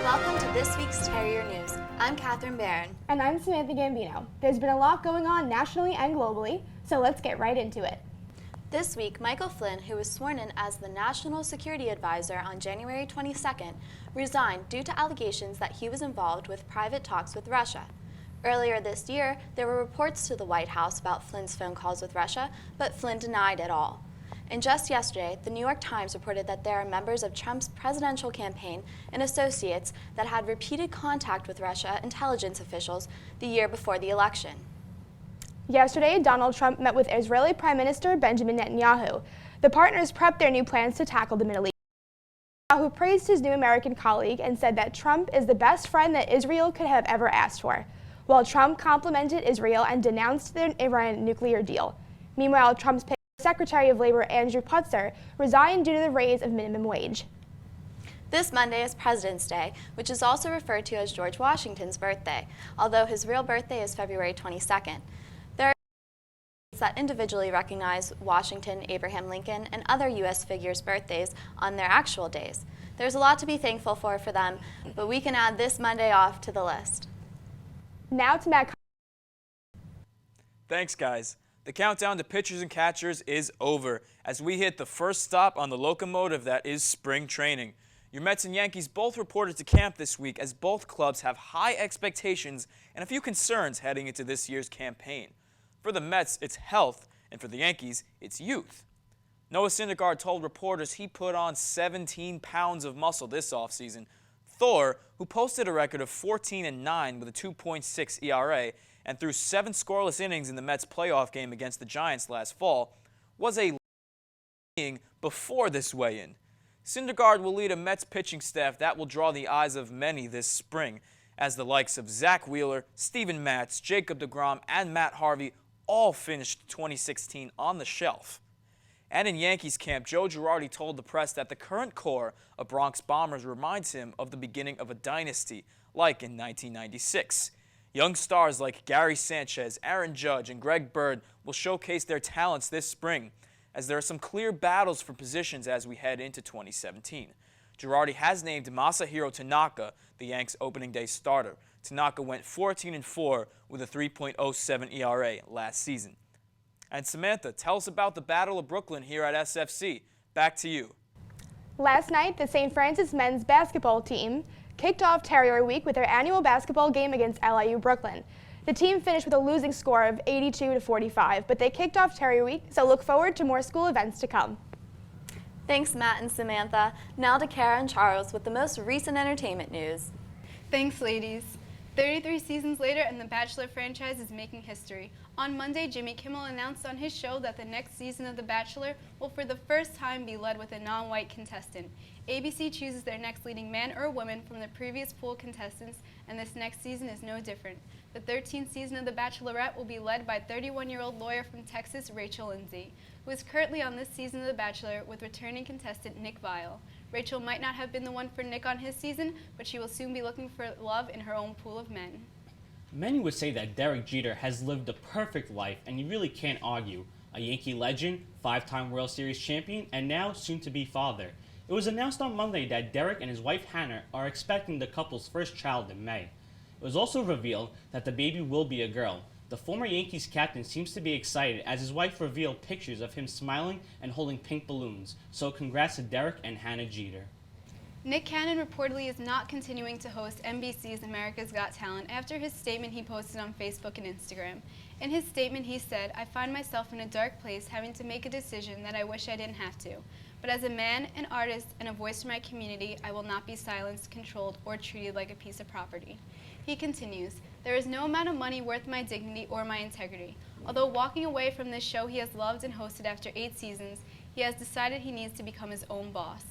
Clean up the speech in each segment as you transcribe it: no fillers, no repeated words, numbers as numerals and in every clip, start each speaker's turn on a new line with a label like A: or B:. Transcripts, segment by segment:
A: Welcome to this week's Terrier News. I'm Catherine Barron.
B: And I'm Samantha Gambino. There's been a lot going on nationally and globally, so let's get right into it.
A: This week, Michael Flynn, who was sworn in as the National Security Advisor on January 22nd, resigned due to allegations that he was involved with private talks with Russia. Earlier this year, there were reports to the White House about Flynn's phone calls with Russia, but Flynn denied it all. And just yesterday, the New York Times reported that there are members of Trump's presidential campaign and associates that had repeated contact with Russia intelligence officials the year before the election.
B: Yesterday, Donald Trump met with Israeli Prime Minister Benjamin Netanyahu. The partners prepped their new plans to tackle the Middle East. Netanyahu praised his new American colleague and said that Trump is the best friend that Israel could have ever asked for, while Trump complimented Israel and denounced the Iran nuclear deal. Meanwhile, Trump's Secretary of Labor Andrew Putzer resigned due to the raise of minimum wage.
A: This Monday is President's Day, which is also referred to as George Washington's birthday, although his real birthday is February 22nd. There are states that individually recognize Washington, Abraham Lincoln, and other U.S. figures' birthdays on their actual days. There's a lot to be thankful for them, but we can add this Monday off to the list.
B: Now to Matt.
C: Thanks, guys. The countdown to pitchers and catchers is over as we hit the first stop on the locomotive that is spring training. Your Mets and Yankees both reported to camp this week as both clubs have high expectations and a few concerns heading into this year's campaign. For the Mets, it's health, and for the Yankees, it's youth. Noah Syndergaard told reporters he put on 17 pounds of muscle this offseason. Thor, who posted a record of 14-9 with a 2.6 ERA, and threw 7 scoreless innings in the Mets' playoff game against the Giants last fall, was a being before this weigh-in. Syndergaard will lead a Mets pitching staff that will draw the eyes of many this spring, as the likes of Zach Wheeler, Steven Matz, Jacob deGrom, and Matt Harvey all finished 2016 on the shelf. And in Yankees camp, Joe Girardi told the press that the current core of Bronx Bombers reminds him of the beginning of a dynasty, like in 1996. Young stars like Gary Sanchez, Aaron Judge, and Greg Bird will showcase their talents this spring, as there are some clear battles for positions as we head into 2017. Girardi has named Masahiro Tanaka the Yanks' opening day starter. Tanaka went 14-4 with a 3.07 ERA last season. And Samantha, tell us about the Battle of Brooklyn here at SFC. Back to you.
B: Last night, the St. Francis men's basketball team kicked off Terrier Week with their annual basketball game against LIU Brooklyn. The team finished with a losing score of 82-45, but they kicked off Terrier Week, so look forward to more school events to come.
A: Thanks, Matt and Samantha. Now to Kara and Charles with the most recent entertainment news.
D: Thanks, ladies. 33 seasons later, and the Bachelor franchise is making history. On Monday, Jimmy Kimmel announced on his show that the next season of The Bachelor will for the first time be led with a non-white contestant. ABC chooses their next leading man or woman from the previous pool contestants, and this next season is no different. The 13th season of The Bachelorette will be led by 31-year-old lawyer from Texas, Rachel Lindsay, who is currently on this season of The Bachelor with returning contestant Nick Viall. Rachel might not have been the one for Nick on his season, but she will soon be looking for love in her own pool of men.
E: Many would say that Derek Jeter has lived the perfect life, and you really can't argue. A Yankee legend, 5-time World Series champion, and now soon-to-be father. It was announced on Monday that Derek and his wife Hannah are expecting the couple's first child in May. It was also revealed that the baby will be a girl. The former Yankees captain seems to be excited as his wife revealed pictures of him smiling and holding pink balloons. So congrats to Derek and Hannah Jeter.
D: Nick Cannon reportedly is not continuing to host NBC's America's Got Talent after his statement he posted on Facebook and Instagram. In his statement, he said, "I find myself in a dark place having to make a decision that I wish I didn't have to. But as a man, an artist, and a voice for my community, I will not be silenced, controlled, or treated like a piece of property." He continues, "There is no amount of money worth my dignity or my integrity. Although walking away from this show he has loved and hosted after 8 seasons, he has decided he needs to become his own boss."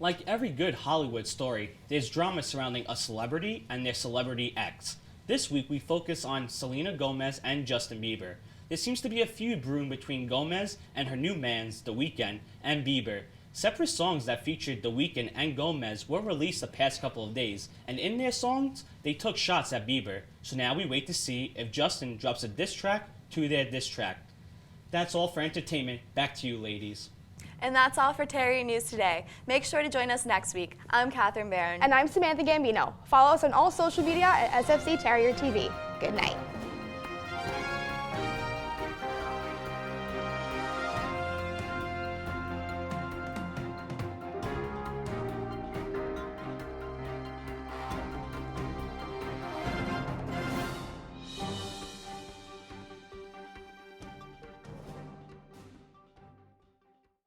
E: Like every good Hollywood story, there's drama surrounding a celebrity and their celebrity ex. This week we focus on Selena Gomez and Justin Bieber. There seems to be a feud brewing between Gomez and her new mans, The Weeknd, and Bieber. Separate songs that featured The Weeknd and Gomez were released the past couple of days, and in their songs, they took shots at Bieber. So now we wait to see if Justin drops a diss track to their diss track. That's all for entertainment. Back to you, ladies.
A: And that's all for Terrier News today. Make sure to join us next week. I'm Catherine Barron.
B: And I'm Samantha Gambino. Follow us on all social media at SFC Terrier TV. Good night.